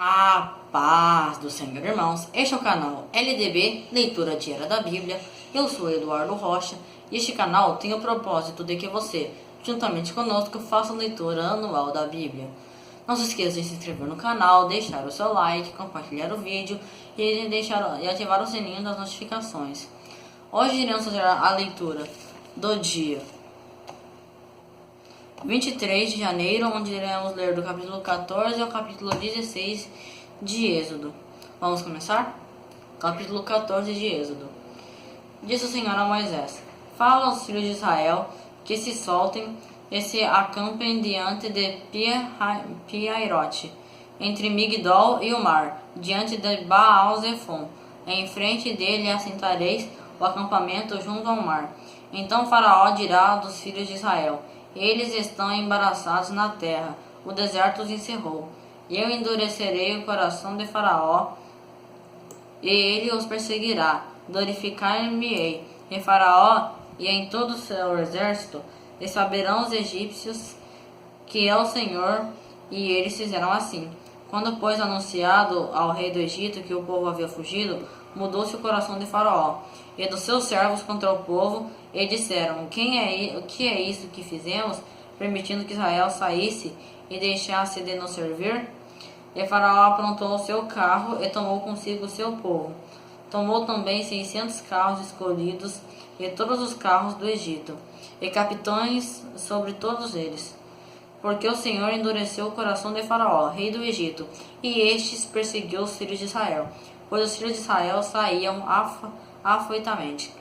A paz do Senhor, irmãos. Este é o canal LDB, Leitura Diária da Bíblia. Eu sou Eduardo Rocha e este canal tem o propósito de que você, juntamente conosco, faça a leitura anual da Bíblia. Não se esqueça de se inscrever no canal, deixar o seu like, compartilhar o vídeo e ativar o sininho das notificações. Hoje iremos fazer a leitura do dia 23 de janeiro, onde iremos ler do capítulo 14 ao capítulo 16 de Êxodo. Vamos começar? Capítulo 14 de Êxodo. Disse o Senhor a Moisés: Fala aos filhos de Israel que se soltem e se acampem diante de Pi-Hairote, entre Migdol e o mar, diante de Baal-Zefon. Em frente dele assentareis o acampamento junto ao mar. Então Faraó dirá dos filhos de Israel: Eles estão embaraçados na terra, o deserto os encerrou. Eu endurecerei o coração de Faraó, e ele os perseguirá. Glorificar-me-ei em Faraó e em todo o seu exército, e saberão os egípcios que é o Senhor. E eles fizeram assim. Quando, pois, anunciado ao rei do Egito que o povo havia fugido, mudou-se o coração de Faraó e dos seus servos contra o povo, e disseram: O que é isso que fizemos, permitindo que Israel saísse e deixasse de nos servir? E Faraó aprontou o seu carro e tomou consigo o seu povo. Tomou também 600 carros escolhidos e todos os carros do Egito, e capitães sobre todos eles. Porque o Senhor endureceu o coração de Faraó, rei do Egito, e estes perseguiu os filhos de Israel, pois os filhos de Israel saíam afoitamente.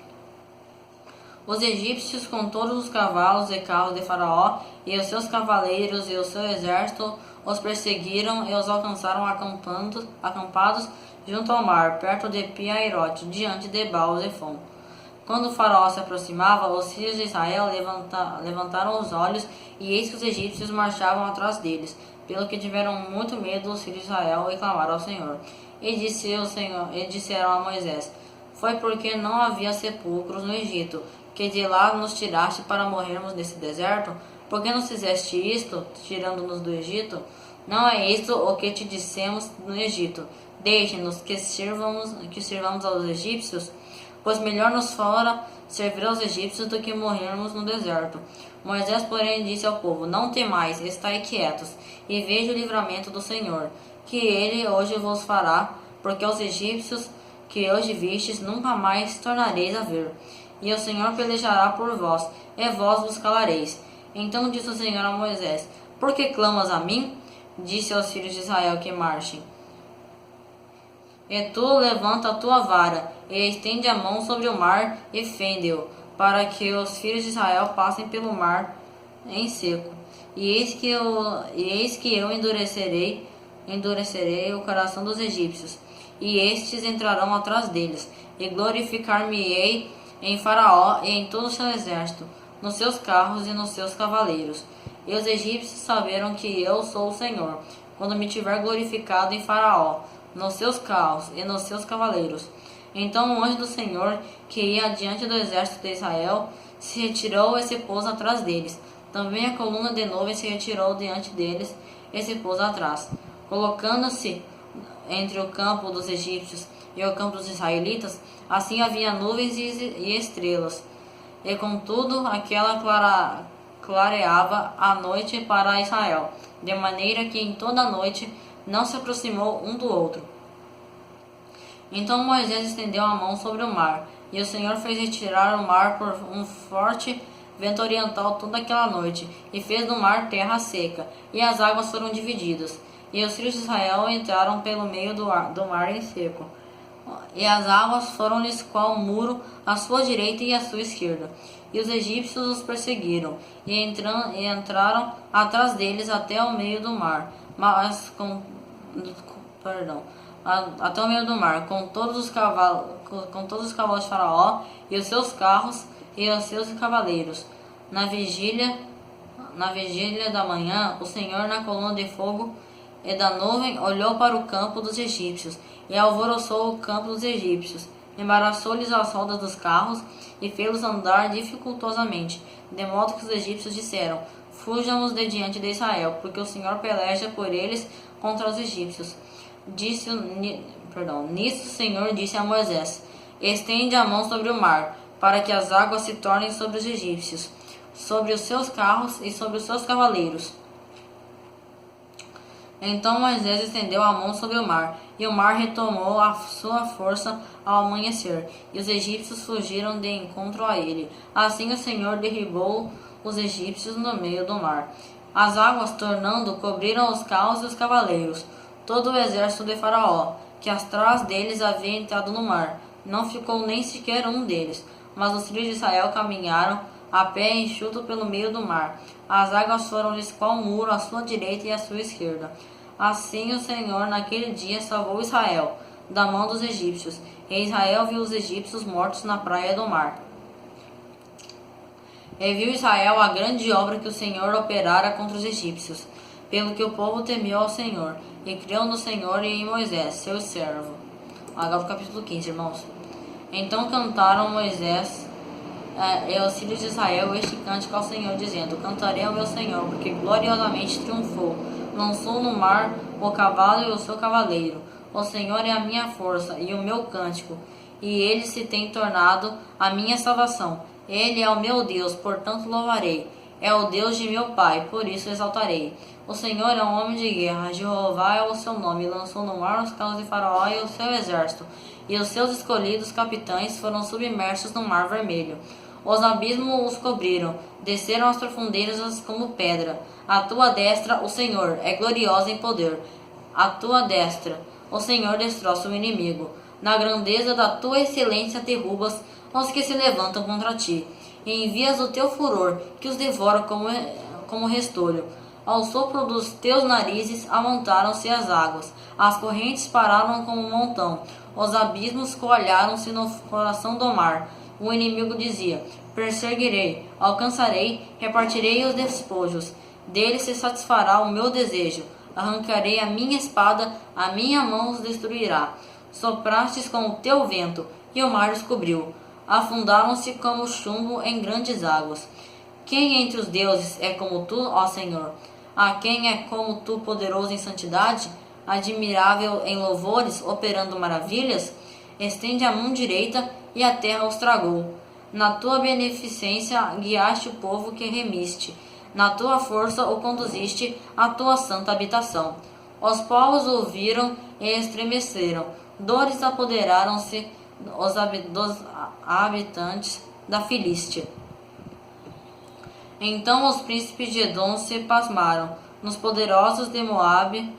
Os egípcios, com todos os cavalos e carros de Faraó, e os seus cavaleiros e o seu exército, os perseguiram e os alcançaram acampados junto ao mar, perto de Pi-Hairote, diante de Baal-Zefon. Quando o Faraó se aproximava, os filhos de Israel levantaram os olhos, e eis que os egípcios marchavam atrás deles, pelo que tiveram muito medo os filhos de Israel e clamaram ao Senhor. E disseram a Moisés: Foi porque não havia sepulcros no Egito, que de lá nos tiraste para morrermos nesse deserto? Por que nos fizeste isto, tirando-nos do Egito? Não é isto o que te dissemos no Egito: Deixe-nos que sirvamos aos egípcios? Pois melhor nos fora servir aos egípcios do que morrermos no deserto. Moisés, porém, disse ao povo: Não temais, estai quietos, e veja o livramento do Senhor, que ele hoje vos fará, porque aos egípcios que hoje vistes nunca mais tornareis a ver. E o Senhor pelejará por vós, e vós vos calareis. Então disse o Senhor a Moisés: Por que clamas a mim? Disse aos filhos de Israel que marchem. E tu levanta a tua vara, e estende a mão sobre o mar, e fende-o, para que os filhos de Israel passem pelo mar em seco. E eis que eu endurecerei o coração dos egípcios, e estes entrarão atrás deles, e glorificar-me-ei em Faraó e em todo o seu exército, nos seus carros e nos seus cavaleiros. E os egípcios saberão que eu sou o Senhor, quando me tiver glorificado em Faraó, nos seus carros e nos seus cavaleiros. Então o anjo do Senhor, que ia adiante do exército de Israel, se retirou e se pôs atrás deles. Também a coluna de nuvem se retirou diante deles e se pôs atrás. Colocando-se entre o campo dos egípcios e o campo dos israelitas, assim havia nuvens e estrelas. E contudo aquela clareava a noite para Israel, de maneira que em toda a noite não se aproximou um do outro. Então Moisés estendeu a mão sobre o mar, e o Senhor fez retirar o mar por um forte vento oriental toda aquela noite, e fez do mar terra seca, e as águas foram divididas. E os filhos de Israel entraram pelo meio do mar em seco, e as águas foram-lhes qual muro à sua direita e à sua esquerda. E os egípcios os perseguiram, e entraram atrás deles até o meio do mar, até o meio do mar, com todos os cavalos de Faraó, e os seus carros, e os seus cavaleiros. Na vigília da manhã, o Senhor, na coluna de fogo e da nuvem, olhou para o campo dos egípcios, e alvoroçou o campo dos egípcios, embaraçou-lhes as rodas dos carros, e fê-los andar dificultosamente, de modo que os egípcios disseram: Fujamos de diante de Israel, porque o Senhor peleja por eles contra os egípcios. Nisso o Senhor disse a Moisés: estende a mão sobre o mar, para que as águas se tornem sobre os egípcios, sobre os seus carros e sobre os seus cavaleiros. Então Moisés estendeu a mão sobre o mar, e o mar retomou a sua força ao amanhecer, e os egípcios fugiram de encontro a ele. Assim o Senhor derribou os egípcios no meio do mar. As águas, tornando, cobriram os carros e os cavaleiros. Todo o exército de Faraó, que atrás deles havia entrado no mar, não ficou nem sequer um deles. Mas os filhos de Israel caminharam a pé enxuto pelo meio do mar. As águas foram-lhes qual muro à sua direita e à sua esquerda. Assim o Senhor naquele dia salvou Israel da mão dos egípcios, e Israel viu os egípcios mortos na praia do mar. E viu Israel a grande obra que o Senhor operara contra os egípcios, pelo que o povo temeu ao Senhor, e creu no Senhor e em Moisés, seu servo. Agora o capítulo 15, irmãos. Então cantaram Moisés e os filhos de Israel este cântico ao Senhor, dizendo: cantarei ao meu Senhor, porque gloriosamente triunfou. Lançou no mar o cavalo e o seu cavaleiro. O Senhor é a minha força e o meu cântico, e ele se tem tornado a minha salvação. Ele é o meu Deus, portanto louvarei. É o Deus de meu pai, por isso exaltarei. O Senhor é um homem de guerra, Jeová é o seu nome. Lançou no mar os carros de Faraó e o seu exército, e os seus escolhidos capitães foram submersos no mar vermelho. Os abismos os cobriram, desceram as profundezas como pedra. A tua destra, o Senhor, é gloriosa em poder. A tua destra, o Senhor, destroça o inimigo. Na grandeza da tua excelência derrubas os que se levantam contra ti, e envias o teu furor, que os devora como restolho. Ao sopro dos teus narizes amontaram-se as águas, as correntes pararam como um montão, os abismos coalharam-se no coração do mar. O inimigo dizia: perseguirei, alcançarei, repartirei os despojos. Dele se satisfará o meu desejo. Arrancarei a minha espada, a minha mão os destruirá. Soprastes com o teu vento, e o mar os cobriu. Afundaram-se como chumbo em grandes águas. Quem entre os deuses é como tu, ó Senhor? A quem é como tu, poderoso em santidade, admirável em louvores, operando maravilhas? Estende a mão direita, e a terra os tragou. Na tua beneficência guiaste o povo que remiste. Na tua força o conduziste à tua santa habitação. Os povos ouviram e estremeceram. Dores apoderaram-se dos habitantes da Filístia. Então os príncipes de Edom se pasmaram. Nos poderosos de Moabe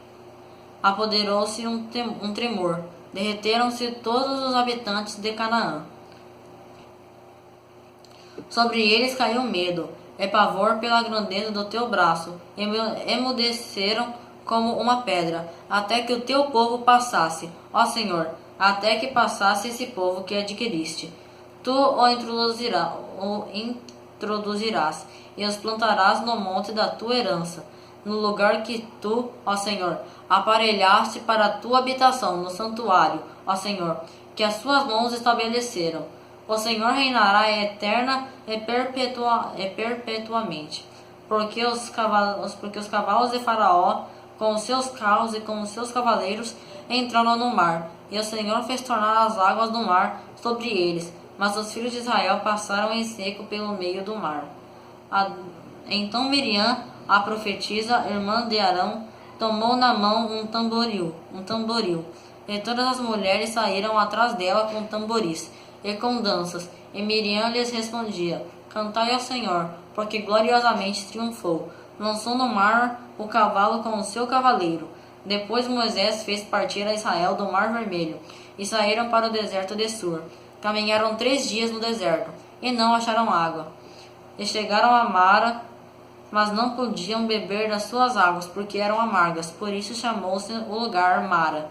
apoderou-se um tremor. Derreteram-se todos os habitantes de Canaã. Sobre eles caiu medo e pavor pela grandeza do teu braço. Emudeceram como uma pedra, até que o teu povo passasse, ó Senhor, até que passasse esse povo que adquiriste. Tu o introduzirás e os plantarás no monte da tua herança, no lugar que tu, ó Senhor, aparelhaste para a tua habitação, no santuário, ó Senhor, que as suas mãos estabeleceram. O Senhor reinará eterna e perpetuamente, porque os cavalos de Faraó, com os seus carros e com os seus cavaleiros, entraram no mar, e o Senhor fez tornar as águas do mar sobre eles, mas os filhos de Israel passaram em seco pelo meio do mar. Então Miriam, a profetisa, irmã de Arão, tomou na mão um tamboril, e todas as mulheres saíram atrás dela com tamboris e com danças, e Miriam lhes respondia: cantai ao Senhor, porque gloriosamente triunfou. Lançou no mar o cavalo com o seu cavaleiro. Depois Moisés fez partir a Israel do mar vermelho, e saíram para o deserto de Sur. Caminharam 3 dias no deserto, e não acharam água. E chegaram a Mara, mas não podiam beber das suas águas, porque eram amargas. Por isso chamou-se o lugar Mara.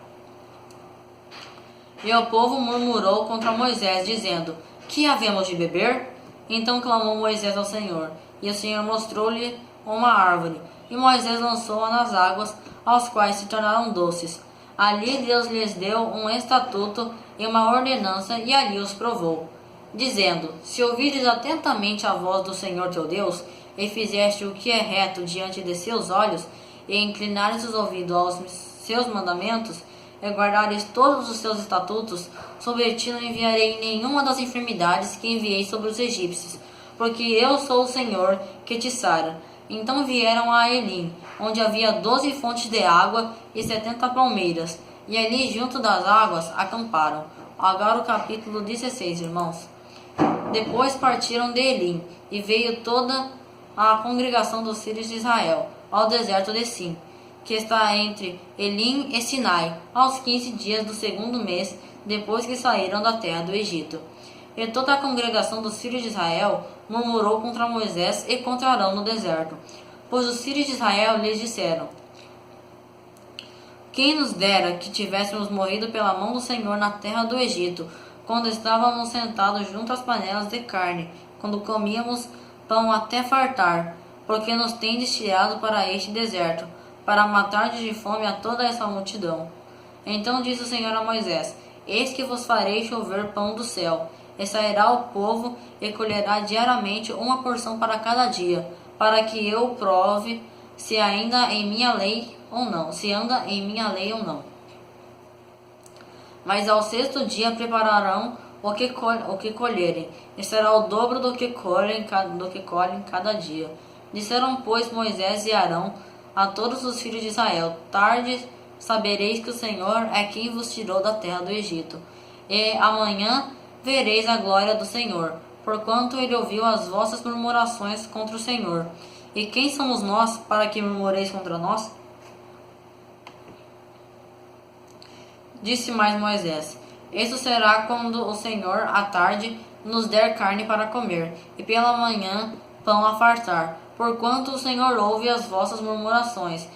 E o povo murmurou contra Moisés, dizendo: que havemos de beber? Então clamou Moisés ao Senhor, e o Senhor mostrou-lhe uma árvore, e Moisés lançou-a nas águas, aos quais se tornaram doces. Ali Deus lhes deu um estatuto e uma ordenança, e ali os provou, dizendo: se ouvires atentamente a voz do Senhor teu Deus, e fizeste o que é reto diante de seus olhos, e inclinares os ouvidos aos seus mandamentos, e guardares todos os seus estatutos, sobre ti não enviarei nenhuma das enfermidades que enviei sobre os egípcios, porque eu sou o Senhor que te sara. Então vieram a Elim, onde havia 12 fontes de água e 70 palmeiras, e ali junto das águas acamparam. Agora o capítulo 16, irmãos. Depois partiram de Elim, e veio toda a congregação dos filhos de Israel ao deserto de Sim, que está entre Elim e Sinai, aos 15 dias do segundo mês, depois que saíram da terra do Egito. E toda a congregação dos filhos de Israel murmurou contra Moisés e contra Arão no deserto, pois os filhos de Israel lhes disseram: quem nos dera que tivéssemos morrido pela mão do Senhor na terra do Egito, quando estávamos sentados junto às panelas de carne, quando comíamos pão até fartar, porque nos tendes tirado para este deserto, para matar de fome a toda essa multidão. Então disse o Senhor a Moisés: eis que vos farei chover pão do céu, e sairá o povo e colherá diariamente uma porção para cada dia, para que eu prove se ainda em minha lei ou não, se anda em minha lei ou não. Mas ao sexto dia prepararão o que colherem, e será o dobro do que colhem cada dia. Disseram, pois, Moisés e Arão a todos os filhos de Israel: tarde sabereis que o Senhor é quem vos tirou da terra do Egito, e amanhã vereis a glória do Senhor, porquanto ele ouviu as vossas murmurações contra o Senhor. E quem somos nós para que murmureis contra nós? Disse mais Moisés: isso será quando o Senhor à tarde nos der carne para comer, e pela manhã pão a fartar, porquanto o Senhor ouve as vossas murmurações.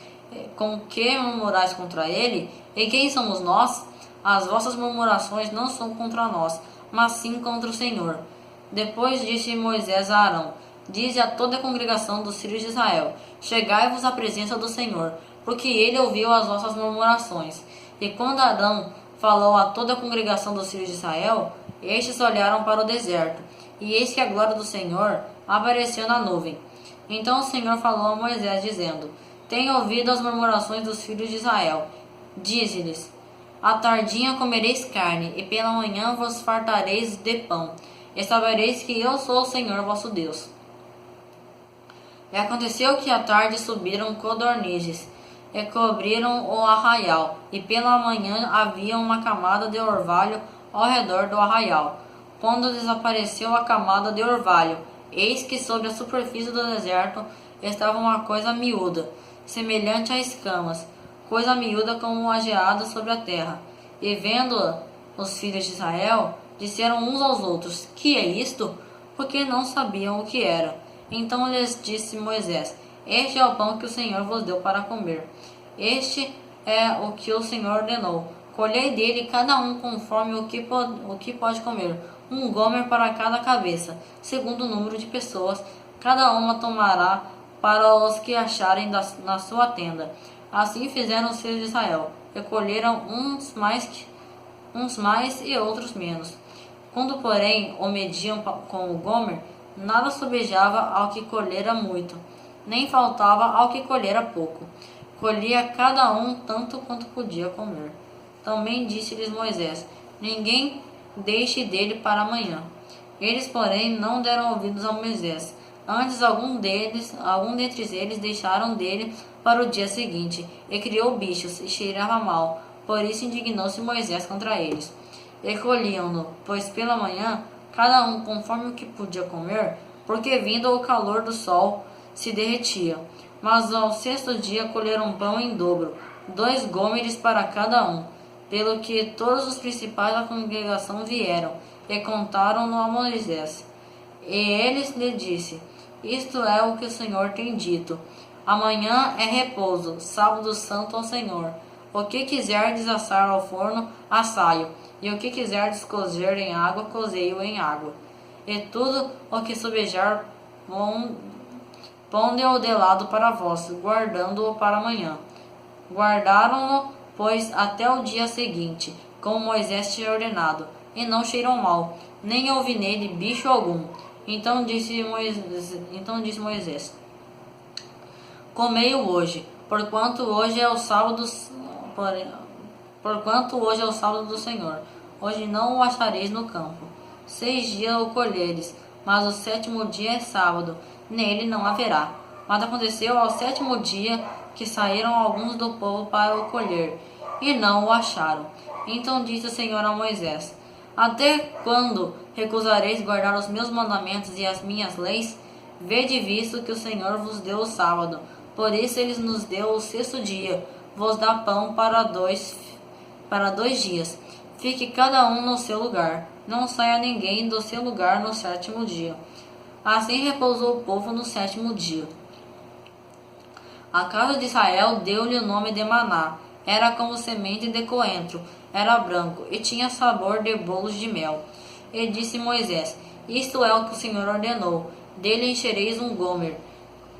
Com que murmurais contra ele? E quem somos nós? As vossas murmurações não são contra nós, mas sim contra o Senhor. Depois disse Moisés a Arão: dize a toda a congregação dos filhos de Israel: chegai-vos à presença do Senhor, porque ele ouviu as vossas murmurações. E quando Arão falou a toda a congregação dos filhos de Israel, estes olharam para o deserto, e eis que a glória do Senhor apareceu na nuvem. Então o Senhor falou a Moisés, dizendo: tenho ouvido as murmurações dos filhos de Israel. Dize-lhes: à tardinha comereis carne, e pela manhã vos fartareis de pão, e sabereis que eu sou o Senhor vosso Deus. E aconteceu que à tarde subiram codornizes, e cobriram o arraial, e pela manhã havia uma camada de orvalho ao redor do arraial. Quando desapareceu a camada de orvalho, eis que sobre a superfície do deserto estava uma coisa miúda, semelhante a escamas, coisa miúda como uma geada sobre a terra. E vendo-a, os filhos de Israel disseram uns aos outros: que é isto? Porque não sabiam o que era. Então lhes disse Moisés: este é o pão que o Senhor vos deu para comer. Este é o que o Senhor ordenou: colhei dele cada um conforme o que pode comer, um gomer para cada cabeça, segundo o número de pessoas, cada uma tomará para os que acharem na sua tenda. Assim fizeram os filhos de Israel, e colheram uns mais e outros menos. Quando, porém, o mediam com o gomer, nada sobejava ao que colhera muito, nem faltava ao que colhera pouco. Colhia cada um tanto quanto podia comer. Também disse-lhes Moisés: ninguém deixe dele para amanhã. Eles, porém, não deram ouvidos a Moisés. Antes, algum dentre eles deixaram dele para o dia seguinte, e criou bichos, e cheirava mal. Por isso indignou-se Moisés contra eles. E colhiam-no, pois pela manhã, cada um conforme o que podia comer, porque vindo o calor do sol, se derretia. Mas ao sexto dia colheram pão em dobro, 2 gômeres para cada um. Pelo que todos os principais da congregação vieram, e contaram-no a Moisés. E eles lhe disse: isto é o que o Senhor tem dito: amanhã é repouso, sábado santo ao Senhor. O que quiserdes assar ao forno, assai-o, e o que quiserdes cozer em água, cozei-o em água. E tudo o que sobejar, ponde-o de lado para vós, guardando-o para amanhã. Guardaram-no, pois, até o dia seguinte, como Moisés tinha ordenado, e não cheirou mal, nem houve nele bicho algum. Então disse Moisés: comei-o hoje, porquanto hoje é o sábado, porquanto hoje é o sábado do Senhor. Hoje não o achareis no campo. 6 dias o colheres, mas o 7º dia é sábado, nele não haverá. Mas aconteceu ao 7º dia que saíram alguns do povo para o colher, e não o acharam. Então disse o Senhor a Moisés: Até quando recusareis guardar os meus mandamentos e as minhas leis? Vede visto que o Senhor vos deu o sábado, por isso ele nos deu o 6º dia, vos dá pão para dois dias. Fique cada um no seu lugar, não saia ninguém do seu lugar no 7º dia. Assim repousou o povo no 7º dia. A casa de Israel deu-lhe o nome de Maná. Era como semente de coentro, era branco e tinha sabor de bolos de mel. E disse Moisés: Isto é o que o Senhor ordenou: dele enchereis um gomer,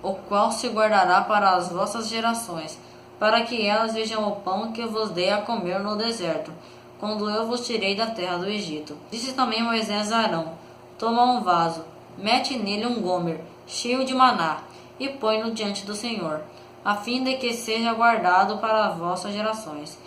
o qual se guardará para as vossas gerações, para que elas vejam o pão que vos dei a comer no deserto, quando eu vos tirei da terra do Egito. Disse também Moisés a Arão: Toma um vaso, mete nele um gomer, cheio de maná, e põe-no diante do Senhor, a fim de que seja guardado para as vossas gerações.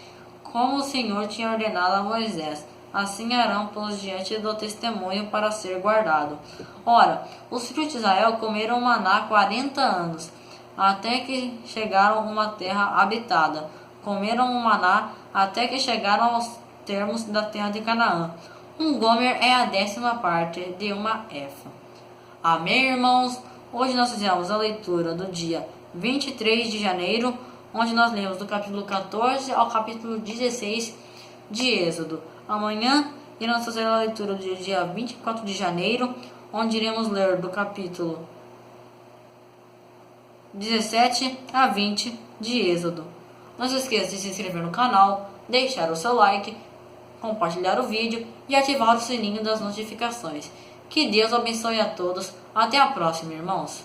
Como o Senhor tinha ordenado a Moisés, assim Arão pôs diante do testemunho para ser guardado. Ora, os filhos de Israel comeram maná 40 anos, até que chegaram a uma terra habitada. Comeram o maná até que chegaram aos termos da terra de Canaã. Um gomer é a 10ª parte de uma efa. Amém, irmãos? Hoje nós fizemos a leitura do dia 23 de janeiro, onde nós lemos do capítulo 14 ao capítulo 16 de Êxodo. Amanhã iremos fazer a leitura do dia 24 de janeiro, onde iremos ler do capítulo 17 a 20 de Êxodo. Não se esqueça de se inscrever no canal, deixar o seu like, compartilhar o vídeo e ativar o sininho das notificações. Que Deus abençoe a todos. Até a próxima, irmãos.